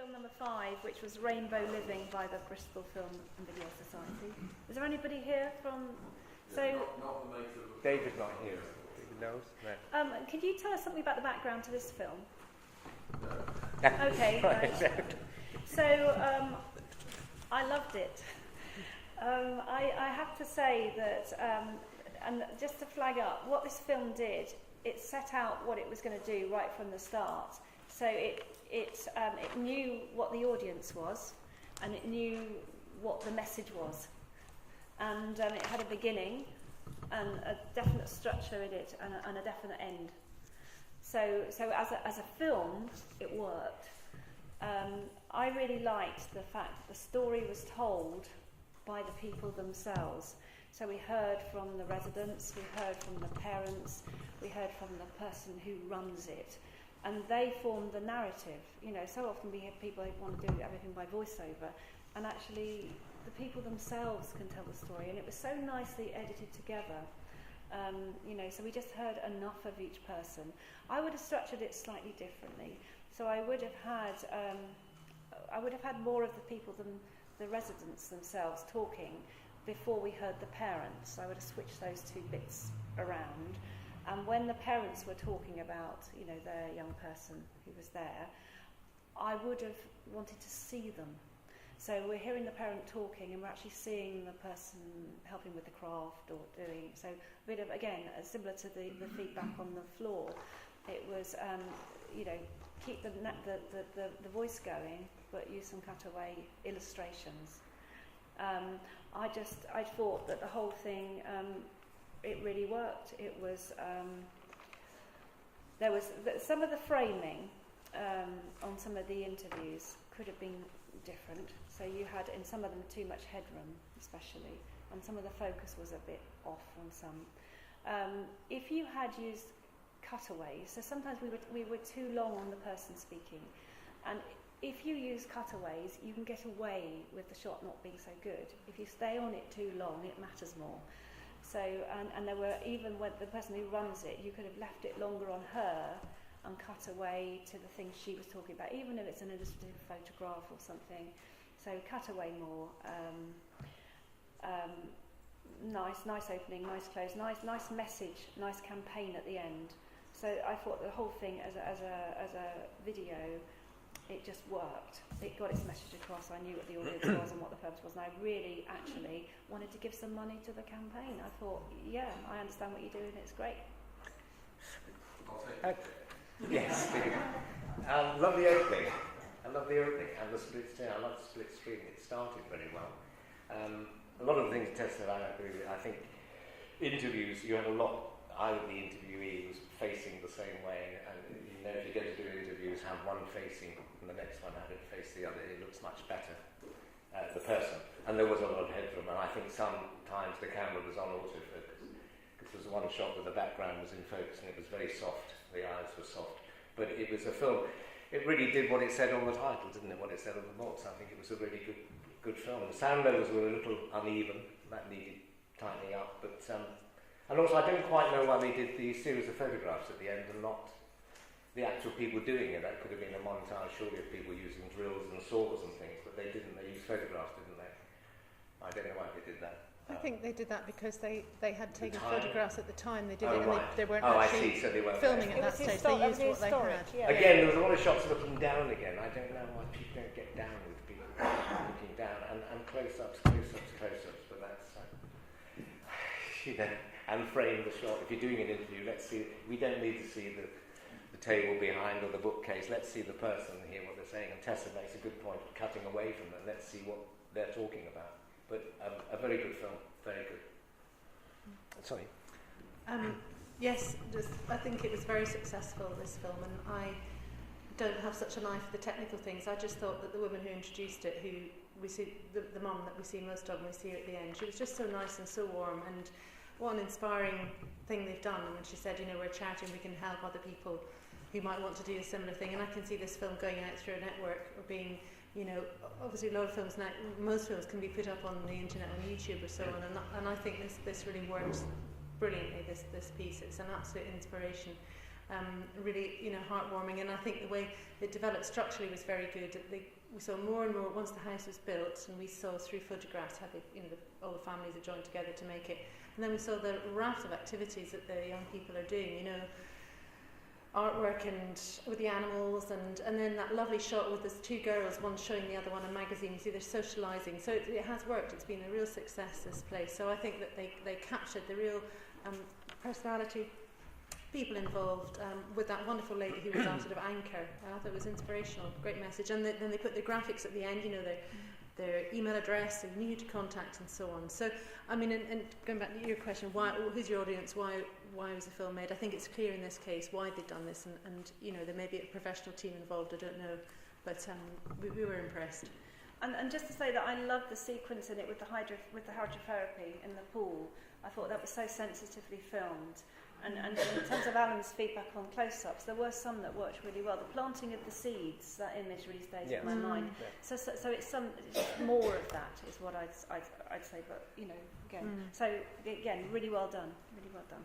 film number 5, which was Rainbow Living by the Bristol Film and Video Society. Is there anybody here from... Not the maker of the David's not here. David knows? No. Can you tell us something about the background to this film? No. Okay, right. So, I loved it. I have to say that, and just to flag up, what this film did, it set out what it was going to do right from the start. So it knew what the audience was, and it knew what the message was. And it had a beginning, and a definite structure in it, and a definite end. So as a film, it worked. I really liked the fact that the story was told by the people themselves. So we heard from the residents, we heard from the parents, we heard from the person who runs it, and they formed the narrative. You know, so often we have people who want to do everything by voiceover, and actually the people themselves can tell the story, and it was so nicely edited together. So we just heard enough of each person. I would have structured it slightly differently. So I would have had more of the people than the residents themselves talking before we heard the parents. I would have switched those two bits around. And when the parents were talking about, their young person who was there, I would have wanted to see them. So we're hearing the parent talking, and we're actually seeing the person helping with the craft or doing. So a bit of, again, similar to the feedback on the floor. It was, keep the voice going, but use some cutaway illustrations. I thought that the whole thing, it really worked. It was, there was some of the framing on some of the interviews could have been different. So you had in some of them too much headroom, especially, and some of the focus was a bit off on some. If you had used cutaways, so sometimes we were too long on the person speaking, and if you use cutaways, you can get away with the shot not being so good. If you stay on it too long, it matters more. So, and there were, even when the person who runs it, you could have left it longer on her and cut away to the things she was talking about, even if it's an illustrative photograph or something. So cut away more. Nice opening, nice close, nice message, nice campaign at the end. So I thought the whole thing as a video, it just worked. It got its message across. I knew what the audience was and what the purpose was, and I really actually wanted to give some money to the campaign. I thought, yeah, I understand what you're doing. It's great. Yes. Love the opening. I love the opening and the split screen. I love the split screen. It started very well. A lot of the things Tess said, I agree with. I think interviews, you had a lot. Either the interviewee was facing the same way, and if you go to do interviews, have one facing and the next one have it face the other, it looks much better, the person. And there was a lot of headroom, and I think sometimes the camera was on autofocus, because there was one shot where the background was in focus and it was very soft, the eyes were soft. But it was a film, it really did what it said on the title, didn't it, what it said on the box. I think it was a really good film. The sound levels were a little uneven, that needed tightening up, but and also I don't quite know why they did the series of photographs at the end and not the actual people doing it. That could have been a montage surely of people using drills and saws and things, but they didn't. They used photographs, didn't they? I don't know why they did that. I think they did that because they had taken photographs at the time they did it, and right. they weren't I actually see. So they weren't filming at that stage. They used what they had. Yeah. Again, there was a lot of shots looking down again. I don't know why people don't get down with people looking down, and close-ups, but that's and frame the shot. If you're doing an interview, let's see. We don't need to see the table behind or the bookcase. Let's see the person and hear what they're saying. And Tessa makes a good point of cutting away from them. Let's see what they're talking about. But a very good film, very good. Sorry. Yes, I think it was very successful, this film, and I don't have such an eye for the technical things. I just thought that the woman who introduced it, who we see, the mum that we see most of, and we see her at the end, she was just so nice and so warm, and what an inspiring thing they've done. And when she said, we're a charity and we can help other people who might want to do a similar thing, and I can see this film going out through a network or being, obviously a lot of films now, most films can be put up on the internet, on YouTube or so on, and I think this really works brilliantly, this piece. It's an absolute inspiration. really, heartwarming. And I think the way it developed structurally was very good. We saw more and more once the house was built, and we saw through photographs how all the families had joined together to make it. And then we saw the raft of activities that the young people are doing, artwork and with the animals, and then that lovely shot with those two girls, one showing the other one a magazine. You see they're socialising. So it has worked. It's been a real success, this place. So I think that they captured the real personality, people involved, with that wonderful lady who was our sort of anchor. I thought it was inspirational, great message. And then they put the graphics at the end, their email address, so you knew who to contact and so on. So, I mean, and going back to your question, who's your audience, why was the film made? I think it's clear in this case why they've done this, and there may be a professional team involved, I don't know, but we were impressed. And just to say that I loved the sequence in it with the hydrotherapy in the pool. I thought that was so sensitively filmed. And in terms of Alan's feedback on close-ups, there were some that worked really well. The planting of the seeds, that image really stays in my mind. Yeah. So it's more of that is what I'd say. But again, so again, really well done, really well done.